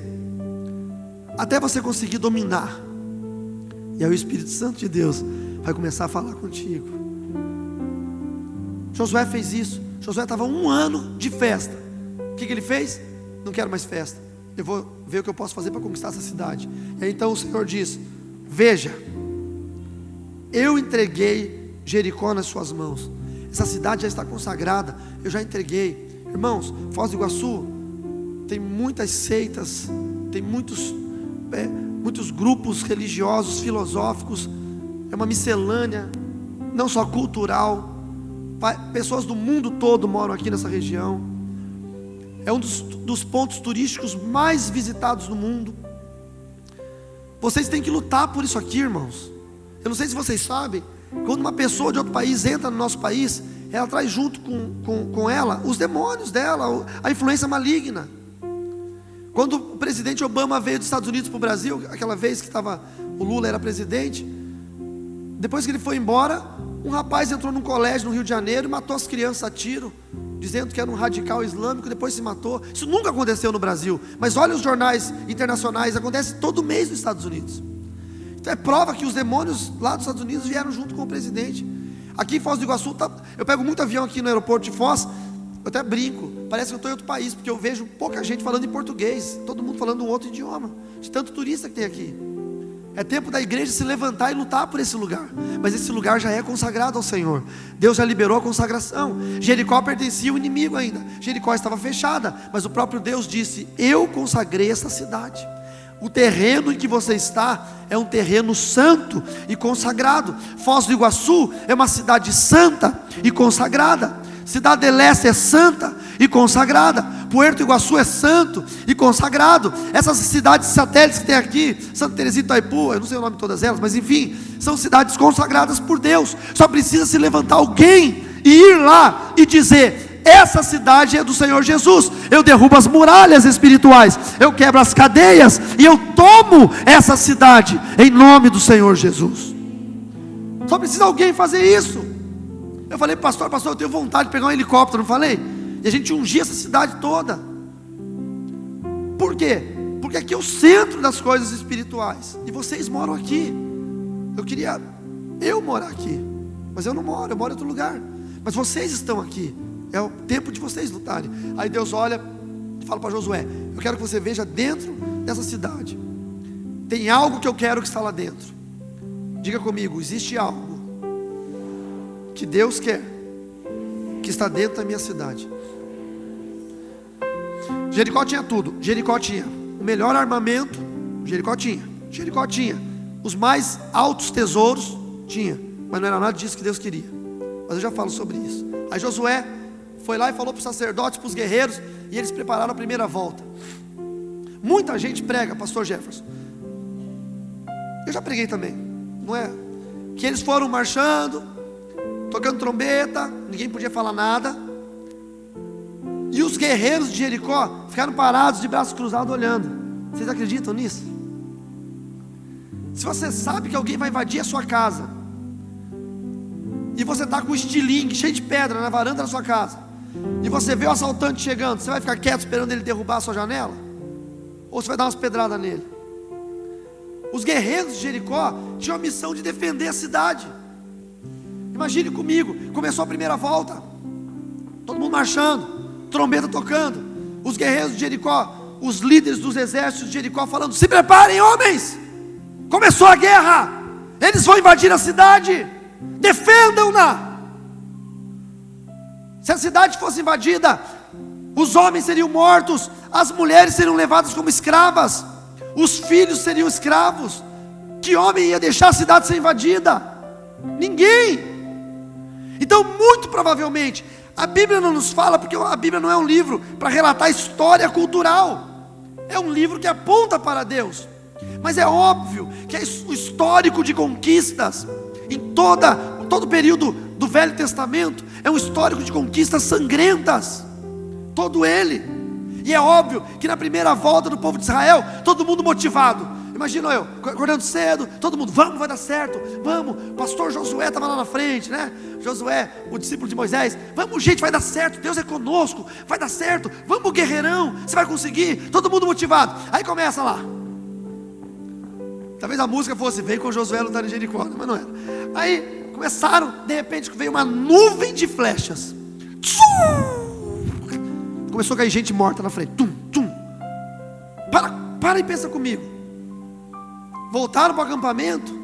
até você conseguir dominar. E aí o Espírito Santo de Deus vai começar a falar contigo. Josué fez isso. Josué estava 1 ano de festa. O que ele fez? Não quero mais festa, eu vou ver o que eu posso fazer para conquistar essa cidade. E aí então o Senhor diz: veja, eu entreguei Jericó nas suas mãos. Essa cidade já está consagrada, eu já entreguei. Irmãos, Foz do Iguaçu tem muitas seitas, tem muitos grupos religiosos, filosóficos. É uma miscelânea, não só cultural. Pessoas do mundo todo moram aqui nessa região. É um dos pontos turísticos mais visitados no mundo. Vocês têm que lutar por isso aqui, irmãos. Eu não sei se vocês sabem, quando uma pessoa de outro país entra no nosso país, ela traz junto com ela os demônios dela, a influência maligna. Quando o presidente Obama veio dos Estados Unidos para o Brasil, aquela vez que o Lula era presidente, depois que ele foi embora, um rapaz entrou num colégio no Rio de Janeiro e matou as crianças a tiro, dizendo que era um radical islâmico, depois se matou. Isso nunca aconteceu no Brasil, mas olha os jornais internacionais, acontece todo mês nos Estados Unidos. Então é prova que os demônios lá dos Estados Unidos vieram junto com o presidente. Aqui em Foz do Iguaçu, eu pego muito avião aqui no aeroporto de Foz, eu até brinco, parece que eu estou em outro país, porque eu vejo pouca gente falando em português, todo mundo falando um outro idioma, de tanto turista que tem aqui. É tempo da igreja se levantar e lutar por esse lugar. Mas esse lugar já é consagrado ao Senhor. Deus já liberou a consagração. Jericó pertencia ao inimigo ainda. Jericó estava fechada, mas o próprio Deus disse: eu consagrei essa cidade. O terreno em que você está é um terreno santo e consagrado. Foz do Iguaçu é uma cidade santa e consagrada. Cidade de Leste é santa e consagrada. Puerto Iguaçu é santo e consagrado. Essas cidades satélites que tem aqui, Santa Terezinha e Itaipu, eu não sei o nome de todas elas, mas enfim, são cidades consagradas por Deus. Só precisa se levantar alguém e ir lá e dizer: essa cidade é do Senhor Jesus. Eu derrubo as muralhas espirituais, eu quebro as cadeias e eu tomo essa cidade em nome do Senhor Jesus. Só precisa alguém fazer isso. Eu falei: pastor, eu tenho vontade de pegar um helicóptero, não falei? E a gente ungia essa cidade toda. Por quê? Porque aqui é o centro das coisas espirituais, e vocês moram aqui. Eu queria morar aqui, mas eu não moro, eu moro em outro lugar. Mas vocês estão aqui, é o tempo de vocês lutarem. Aí Deus olha e fala para Josué: eu quero que você veja dentro dessa cidade, tem algo que eu quero que está lá dentro. Diga comigo: existe algo que Deus quer que está dentro da minha cidade. Jericó tinha tudo. Jericó tinha o melhor armamento. Jericó tinha os mais altos tesouros. Tinha, mas não era nada disso que Deus queria. Mas eu já falo sobre isso. Aí Josué foi lá e falou para os sacerdotes, para os guerreiros, e eles prepararam a primeira volta. Muita gente prega, pastor Jefferson, eu já preguei também, não é? Que eles foram marchando, tocando trombeta, ninguém podia falar nada, e os guerreiros de Jericó ficaram parados de braços cruzados olhando. Vocês acreditam nisso? Se você sabe que alguém vai invadir a sua casa, e você está com um estilingue cheio de pedra na varanda da sua casa, e você vê o assaltante chegando, você vai ficar quieto esperando ele derrubar a sua janela? Ou você vai dar umas pedradas nele? Os guerreiros de Jericó tinham a missão de defender a cidade. Imagine comigo, começou a primeira volta, todo mundo marchando, trombeta tocando, os guerreiros de Jericó, os líderes dos exércitos de Jericó falando: se preparem, homens, começou a guerra, eles vão invadir a cidade, defendam-na. Se a cidade fosse invadida, os homens seriam mortos, as mulheres seriam levadas como escravas, os filhos seriam escravos. Que homem ia deixar a cidade ser invadida? Ninguém. Então, muito provavelmente, a Bíblia não nos fala, porque a Bíblia não é um livro para relatar história cultural, é um livro que aponta para Deus. Mas é óbvio que o histórico de conquistas em todo o período do Velho Testamento é um histórico de conquistas sangrentas, todo ele. E é óbvio que na primeira volta do povo de Israel, todo mundo motivado. Imagina eu, acordando cedo, todo mundo: vamos, vai dar certo, vamos. Pastor Josué estava lá na frente, né? Josué, o discípulo de Moisés: vamos, gente, vai dar certo, Deus é conosco, vai dar certo, vamos, guerreirão, você vai conseguir. Todo mundo motivado. Aí começa lá. Talvez a música fosse: vem com Josué lutar em Jericó, mas não era. Aí começaram, de repente veio uma nuvem de flechas. Começou a cair gente morta na frente. Tum, tum. Para e pensa comigo. Voltaram para o acampamento,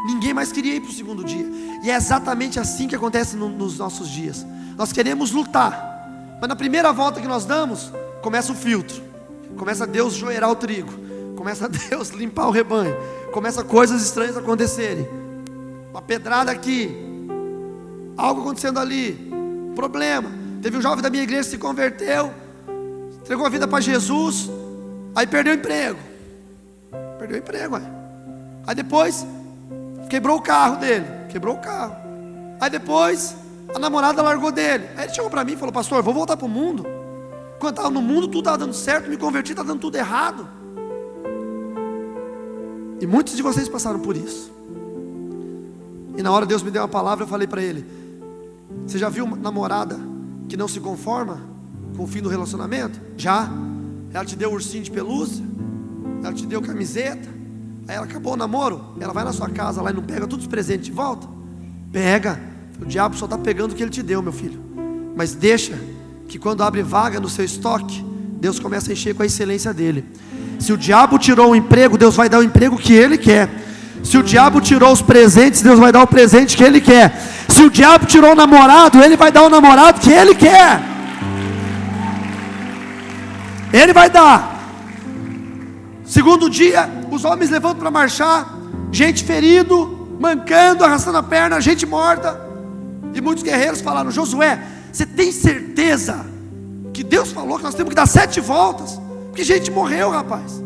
Ninguém mais queria ir para o segundo dia. E é exatamente assim que acontece nos nossos dias. Nós queremos lutar, mas na primeira volta que nós damos, começa o filtro. Começa Deus joerar o trigo. Começa Deus limpar o rebanho. Começa coisas estranhas acontecerem. Uma pedrada aqui, algo acontecendo ali, problema. Teve um jovem da minha igreja que se converteu, entregou a vida para Jesus, aí perdeu o emprego. Perdeu o emprego, ué. Aí depois quebrou o carro dele. Quebrou o carro. Aí depois a namorada largou dele. Aí ele chegou para mim e falou: pastor, vou voltar para o mundo. Quando estava no mundo tudo estava dando certo, me converti, está dando tudo errado. E muitos de vocês passaram por isso. E na hora Deus me deu uma palavra, eu falei para ele: você já viu uma namorada que não se conforma com o fim do relacionamento? Já. Ela te deu ursinho de pelúcia, ela te deu camiseta, aí ela acabou o namoro, ela vai na sua casa lá e não pega todos os presentes de volta? Pega. O diabo só está pegando o que ele te deu, meu filho. Mas deixa que quando abre vaga no seu estoque, Deus começa a encher com a excelência dele. Se o diabo tirou o emprego, Deus vai dar o emprego que ele quer. Se o diabo tirou os presentes, Deus vai dar o presente que ele quer. Se o diabo tirou o namorado, ele vai dar o namorado que ele quer. Ele vai dar. Segundo dia, os homens levantam para marchar, gente ferido, mancando, arrastando a perna, gente morta. E muitos guerreiros falaram: Josué, você tem certeza que Deus falou que nós temos que dar 7 voltas? Porque gente morreu, rapaz.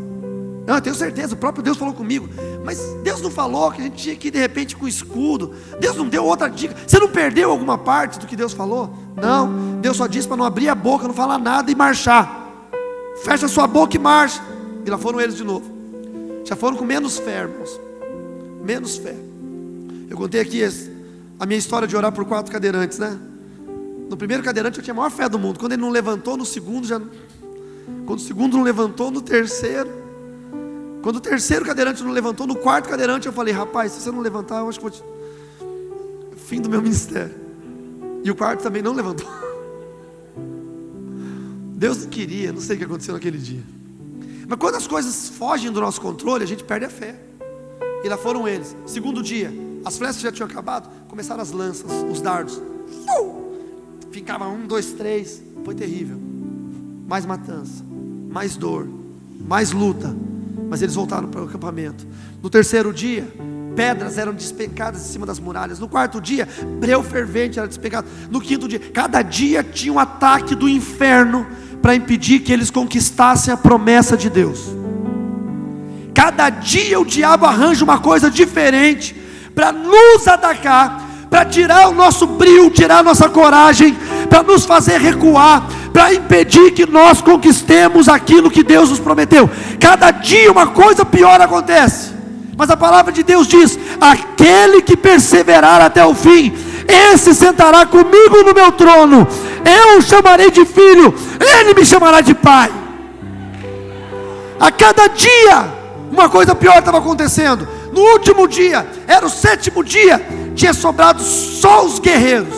Não, eu tenho certeza, o próprio Deus falou comigo. Mas Deus não falou que a gente tinha que ir de repente com escudo? Deus não deu outra dica? Você não perdeu alguma parte do que Deus falou? Não, Deus só disse para não abrir a boca, não falar nada e marchar. Fecha sua boca e marcha. E lá foram eles de novo. Já foram com menos fé, irmãos. Menos fé. Eu contei aqui a minha história de orar por 4 cadeirantes, né? No primeiro cadeirante eu tinha a maior fé do mundo. Quando ele não levantou, no segundo já... Quando o segundo não levantou, no terceiro. Quando o terceiro cadeirante não levantou, no quarto cadeirante eu falei: rapaz, se você não levantar, eu acho que vou fim do meu ministério. E o quarto também não levantou. Deus não queria, não sei o que aconteceu naquele dia. Mas quando as coisas fogem do nosso controle, a gente perde a fé. E lá foram eles. Segundo dia, as flechas já tinham acabado, começaram as lanças, os dardos. Ficava 1, 2, 3. Foi terrível. Mais matança, mais dor, mais luta. Mas eles voltaram para o acampamento. No terceiro dia, pedras eram despencadas em cima das muralhas. No quarto dia, breu fervente era despegado. No quinto dia, cada dia tinha um ataque do inferno para impedir que eles conquistassem a promessa de Deus. Cada dia o diabo arranja uma coisa diferente para nos atacar, para tirar o nosso brio, tirar a nossa coragem, para nos fazer recuar, para impedir que nós conquistemos aquilo que Deus nos prometeu. Cada dia uma coisa pior acontece. Mas a palavra de Deus diz: aquele que perseverar até o fim, esse sentará comigo no meu trono. Eu o chamarei de filho, ele me chamará de pai. A cada dia uma coisa pior estava acontecendo. No último dia, era o 7º dia, tinha sobrado só os guerreiros.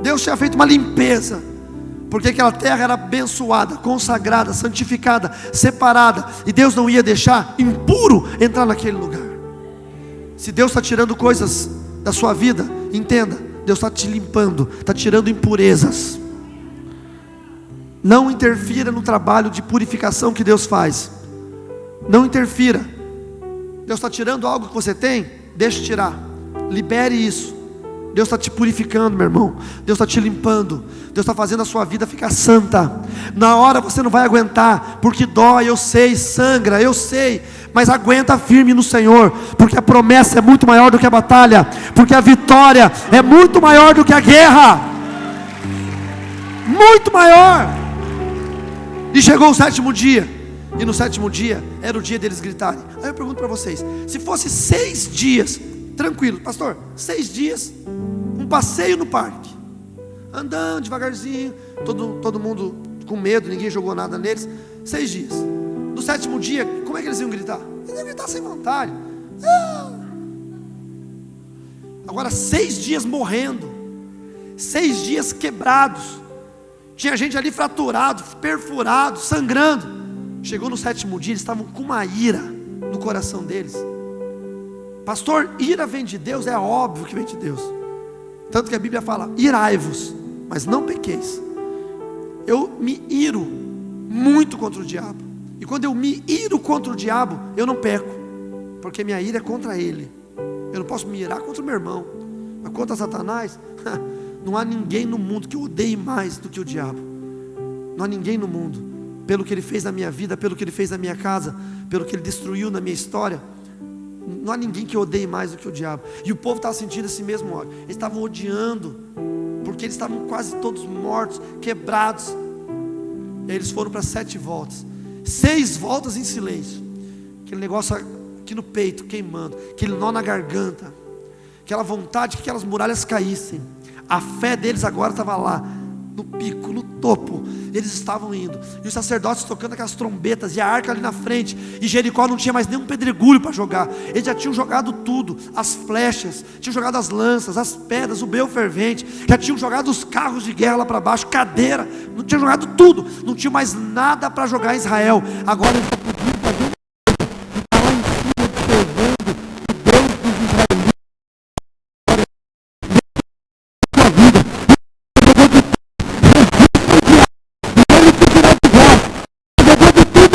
Deus tinha feito uma limpeza, porque aquela terra era abençoada, consagrada, santificada, separada, e Deus não ia deixar impuro entrar naquele lugar. Se Deus está tirando coisas da sua vida, entenda, Deus está te limpando, está tirando impurezas. Não interfira no trabalho de purificação que Deus faz. Não interfira. Deus está tirando algo que você tem, deixe tirar, libere isso. Deus está te purificando, meu irmão. Deus está te limpando. Deus está fazendo a sua vida ficar santa. Na hora você não vai aguentar, porque dói, eu sei, sangra, eu sei, mas aguenta firme no Senhor, porque a promessa é muito maior do que a batalha, porque a vitória é muito maior do que a guerra. Muito maior. E chegou o 7º dia, e no 7º dia era o dia deles gritarem. Aí eu pergunto para vocês: se fosse 6 dias tranquilo, pastor, 6 dias, um passeio no parque, andando devagarzinho, todo mundo com medo, ninguém jogou nada neles, 6 dias. No 7º dia, como é que eles iam gritar? Eles iam gritar sem vontade. Agora 6 dias morrendo, 6 dias quebrados, tinha gente ali fraturado, perfurado, sangrando. Chegou no 7º dia, eles estavam com uma ira no coração deles. Pastor, ira vem de Deus? É óbvio que vem de Deus. Tanto que a Bíblia fala, irai-vos, mas não pequeis. Eu me iro muito contra o diabo. E quando eu me iro contra o diabo, eu não peco, porque minha ira é contra ele. Eu não posso me irar contra o meu irmão, mas contra Satanás, não há ninguém no mundo que eu odeie mais do que o diabo. Não há ninguém no mundo, pelo que ele fez na minha vida, pelo que ele fez na minha casa, pelo que ele destruiu na minha história. Não há ninguém que eu odeie mais do que o diabo. E o povo estava sentindo esse mesmo ódio. Eles estavam odiando, porque eles estavam quase todos mortos, quebrados. E aí eles foram para 7 voltas, 6 voltas em silêncio. Aquele negócio aqui no peito queimando, aquele nó na garganta, aquela vontade que aquelas muralhas caíssem. A fé deles agora estava lá, no pico, no topo. Eles estavam indo, e os sacerdotes tocando aquelas trombetas, e a arca ali na frente, e Jericó não tinha mais nenhum pedregulho para jogar. Eles já tinham jogado tudo, as flechas, tinham jogado as lanças, as pedras, o breu fervente, já tinham jogado os carros de guerra lá para baixo, cadeira, não tinham jogado tudo, não tinha mais nada para jogar em Israel. Agora eles só podiam fazer e lá em cima observando o Deus dos israelitas.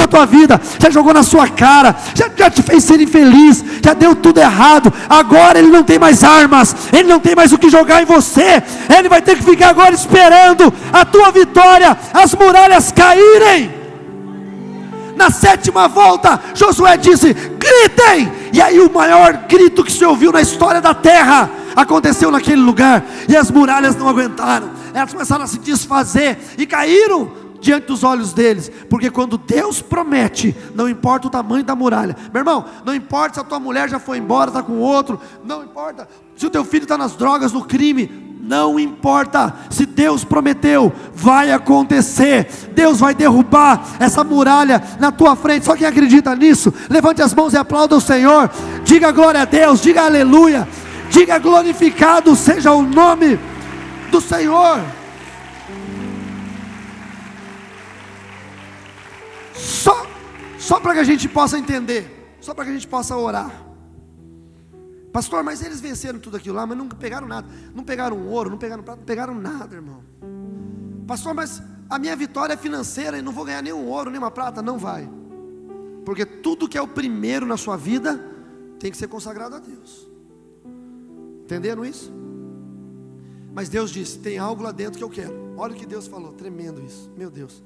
Sua vida tua vida, já jogou na sua cara, já te fez ser infeliz, já deu tudo errado. Agora ele não tem mais armas, ele não tem mais o que jogar em você. Ele vai ter que ficar agora esperando a tua vitória, as muralhas caírem. Na 7ª volta, Josué disse: gritem! E aí o maior grito que se ouviu na história da terra aconteceu naquele lugar, e as muralhas não aguentaram, elas começaram a se desfazer e caíram diante dos olhos deles. Porque quando Deus promete, não importa o tamanho da muralha, meu irmão, não importa se a tua mulher já foi embora, está com outro, não importa se o teu filho está nas drogas, no crime, não importa. Se Deus prometeu, vai acontecer. Deus vai derrubar essa muralha na tua frente. Só quem acredita nisso, levante as mãos e aplauda o Senhor. Diga glória a Deus, diga aleluia, diga glorificado seja o nome do Senhor. Só para que a gente possa entender, só para que a gente possa orar. Pastor, mas eles venceram tudo aquilo lá, mas nunca pegaram nada. Não pegaram ouro, não pegaram prata, não pegaram nada, irmão. Pastor, mas a minha vitória é financeira e não vou ganhar nenhum ouro, nem uma prata. Não vai, porque tudo que é o primeiro na sua vida tem que ser consagrado a Deus. Entenderam isso? Mas Deus disse, tem algo lá dentro que eu quero. Olha o que Deus falou, tremendo isso, meu Deus.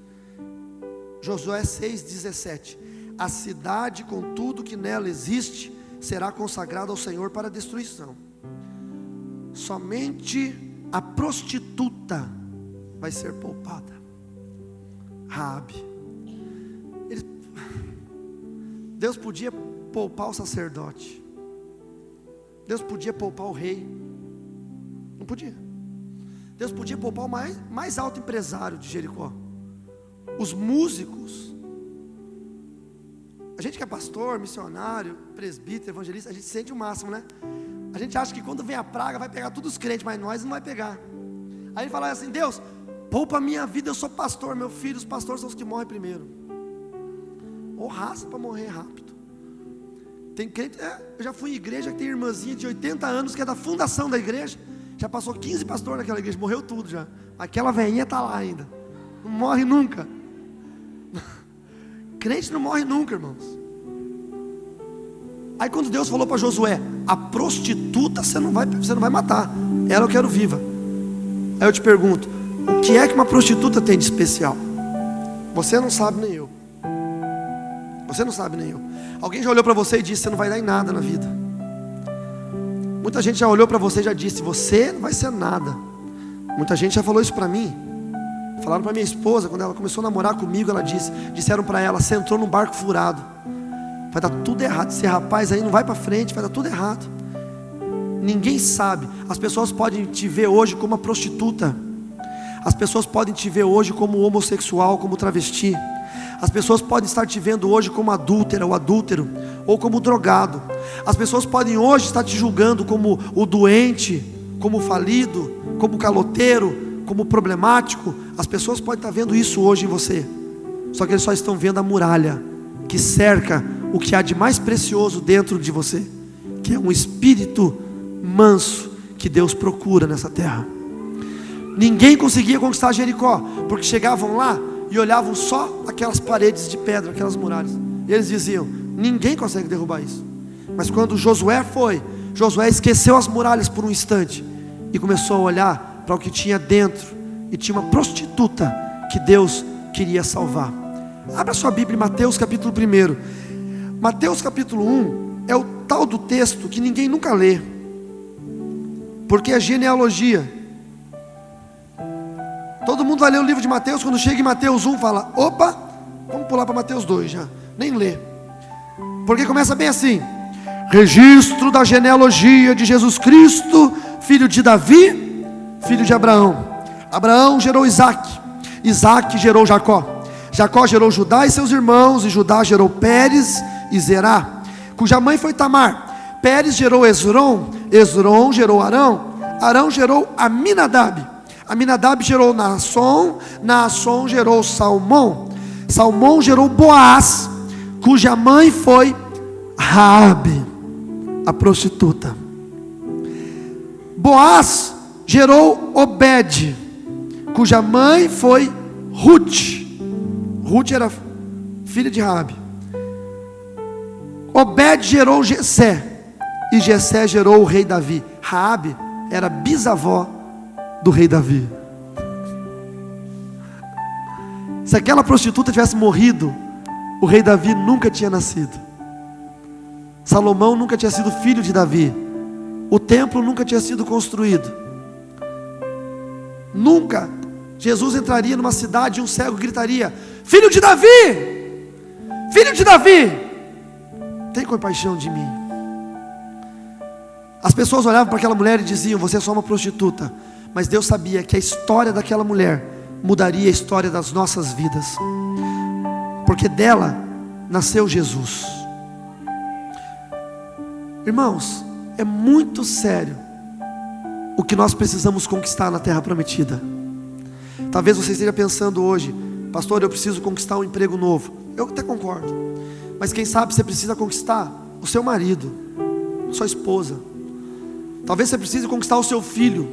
Josué 6,17: a cidade com tudo que nela existe será consagrada ao Senhor para destruição. Somente a prostituta vai ser poupada. Raabe. Deus podia poupar o sacerdote, Deus podia poupar o rei, não podia. Deus podia poupar o mais alto empresário de Jericó, os músicos. A gente que é pastor, missionário, presbítero, evangelista, a gente sente o máximo, né? A gente acha que quando vem a praga vai pegar todos os crentes, mas nós não vai pegar. Aí ele fala assim: Deus, poupa a minha vida, eu sou pastor, meu filho, os pastores são os que morrem primeiro. Ou raça para morrer rápido. Tem crente, eu já fui em igreja que tem irmãzinha de 80 anos, que é da fundação da igreja, já passou 15 pastores naquela igreja, morreu tudo já. Aquela velhinha está lá ainda, não morre nunca. Crente não morre nunca, irmãos. Aí quando Deus falou para Josué: a prostituta você não vai matar, ela eu quero viva. Aí eu te pergunto: o que é que uma prostituta tem de especial? Você não sabe, nem eu. Você não sabe, nem eu. Alguém já olhou para você e disse: você não vai dar em nada na vida. Muita gente já olhou para você e já disse: você não vai ser nada. Muita gente já falou isso para mim. Falaram para minha esposa, quando ela começou a namorar comigo, disseram para ela: você entrou num barco furado, vai dar tudo errado, esse rapaz aí não vai para frente, vai dar tudo errado. Ninguém sabe. As pessoas podem te ver hoje como uma prostituta, as pessoas podem te ver hoje como homossexual, como travesti, as pessoas podem estar te vendo hoje como adúltera ou adúltero, ou como drogado. As pessoas podem hoje estar te julgando como o doente, como o falido, como o caloteiro, como problemático. As pessoas podem estar vendo isso hoje em você, só que eles só estão vendo a muralha que cerca o que há de mais precioso dentro de você, que é um espírito manso que Deus procura nessa terra. Ninguém conseguia conquistar Jericó, porque chegavam lá e olhavam só aquelas paredes de pedra, aquelas muralhas, e eles diziam: ninguém consegue derrubar isso. Mas quando Josué foi, Josué esqueceu as muralhas por um instante e começou a olhar para o que tinha dentro, e tinha uma prostituta que Deus queria salvar. Abra sua Bíblia em Mateus capítulo 1. Mateus capítulo 1 é o tal do texto que ninguém nunca lê, porque é genealogia. Todo mundo vai ler o livro de Mateus, quando chega em Mateus 1 fala: opa, vamos pular para Mateus 2 já, nem lê, porque começa bem assim: registro da genealogia de Jesus Cristo, filho de Davi, filho de Abraão. Abraão gerou Isaque, Isaque gerou Jacó, Jacó gerou Judá e seus irmãos, e Judá gerou Pérez e Zerá, cuja mãe foi Tamar. Pérez gerou Esrom, Esrom gerou Arão, Arão gerou Aminadab, Aminadab gerou Naasson, Naasson gerou Salmão, Salmão gerou Boaz, cuja mãe foi Raabe, a prostituta. Boaz gerou Obed, cuja mãe foi Ruth. Ruth era filha de Raabe. Obed gerou Jessé, e Jessé gerou o rei Davi. Raabe era bisavó do rei Davi. Se aquela prostituta tivesse morrido, o rei Davi nunca tinha nascido. Salomão nunca tinha sido filho de Davi. O templo nunca tinha sido construído. Nunca Jesus entraria numa cidade e um cego gritaria: filho de Davi, filho de Davi, tem compaixão de mim. As pessoas olhavam para aquela mulher e diziam: você é só uma prostituta. Mas Deus sabia que a história daquela mulher mudaria a história das nossas vidas, porque dela nasceu Jesus. Irmãos, é muito sério o que nós precisamos conquistar na terra prometida. Talvez você esteja pensando hoje: pastor, eu preciso conquistar um emprego novo. Eu até concordo, mas quem sabe você precisa conquistar o seu marido, sua esposa. Talvez você precise conquistar o seu filho,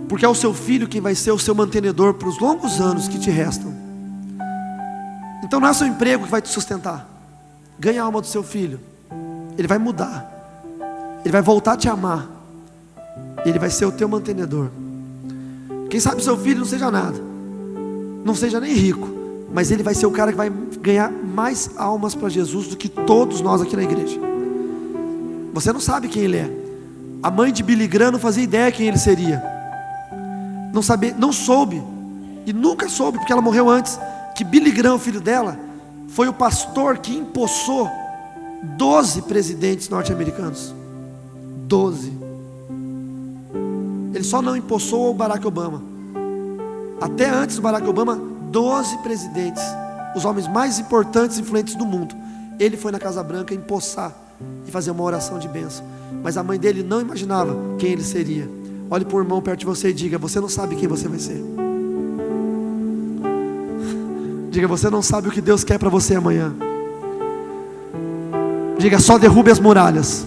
porque é o seu filho quem vai ser o seu mantenedor para os longos anos que te restam. Então não é o seu emprego que vai te sustentar. Ganha a alma do seu filho, ele vai mudar, ele vai voltar a te amar, ele vai ser o teu mantenedor. Quem sabe seu filho não seja nada, não seja nem rico, mas ele vai ser o cara que vai ganhar mais almas para Jesus do que todos nós aqui na igreja. Você não sabe quem ele é. A mãe de Billy Graham não fazia ideia quem ele seria. Não sabia, não soube, e nunca soube, porque ela morreu antes, que Billy Graham, o filho dela, foi o pastor que empossou 12 presidentes norte-americanos. 12. Ele só não empossou o Barack Obama. Até antes do Barack Obama, 12 presidentes, os homens mais importantes e influentes do mundo, ele foi na Casa Branca empossar e fazer uma oração de bênção. Mas a mãe dele não imaginava quem ele seria. Olhe para o irmão perto de você e diga: você não sabe quem você vai ser. Diga: você não sabe o que Deus quer para você amanhã. Diga: só derrube as muralhas.